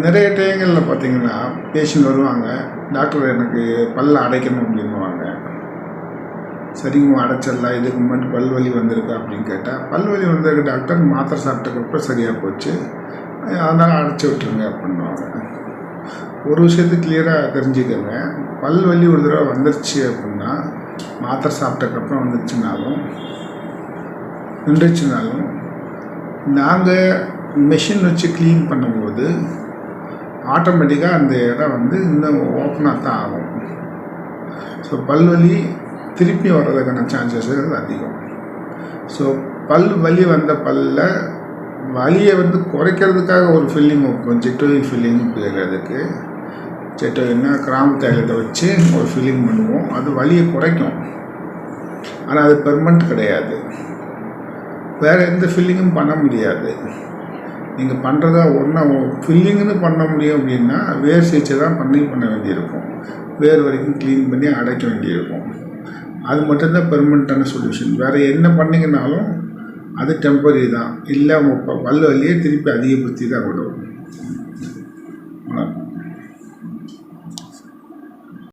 நிறைய டைங்களில் பார்த்தீங்கன்னா பேஷண்ட் வருவாங்க, டாக்டர் எனக்கு பல்ல அடைக்கணும் அப்படின்னுவாங்க. சரிங்க அடைச்சிடலாம், இதுக்கு முன்னாடி பல்வலி வந்திருக்கா அப்படின்னு கேட்டால், பல்வலி வந்திருக்கு டாக்டர், மாத்திரை சாப்பிட்டதுக்கப்புற சரியாக போச்சு, அதனால் அடைச்சி விட்டுருங்க அப்படின்வாங்க. ஒரு விஷயத்தை கிளியராக தெரிஞ்சுக்கோங்க, பல்வலி ஒரு தடவை வந்துருச்சு அப்படின்னா மாத்திரை சாப்பிட்டதுக்கப்புறம் நின்றுச்சுனாலும் நாங்கள் மெஷின் வச்சு க்ளீன் பண்ணும்போது ஆட்டோமேட்டிக்காக அந்த இடம் இன்னும் ஓப்பனாக தான் ஆகும். ஸோ பல்வலி திருப்பி வர்றதுக்கான சான்சஸ் அதிகம். ஸோ வலி வந்த பல்லில் வலியை குறைக்கிறதுக்காக ஒரு ஃபில்லிங் வைப்போம், ஜெட்டோயின் ஃபில்லிங் பேர். அதுக்கு ஜெட்டோயின்னா கிராம்பு தைலத்தை வச்சு ஒரு ஃபில்லிங் பண்ணுவோம். அது வலியை குறைக்கும், ஆனால் அது பெர்மனண்ட் கிடையாது. வேறு எந்த ஃபில்லிங்கும் பண்ண முடியாது. நீங்கள் பண்ணுறதா ஒன்றா ஃபில்லிங்னு பண்ண முடியும் அப்படின்னா வேர் சிகிச்சை தான் பண்ண வேண்டியிருக்கும். வேர் வரைக்கும் க்ளீன் பண்ணி அடைக்க வேண்டியிருக்கும். அது மட்டும்தான் பெர்மனண்ட்டான சொல்யூஷன். வேறு என்ன பண்ணிங்கனாலும் அது டெம்பரரி தான். இல்லை பல் வலியே திருப்பி அதிகப்படுத்தி தான் விடும்.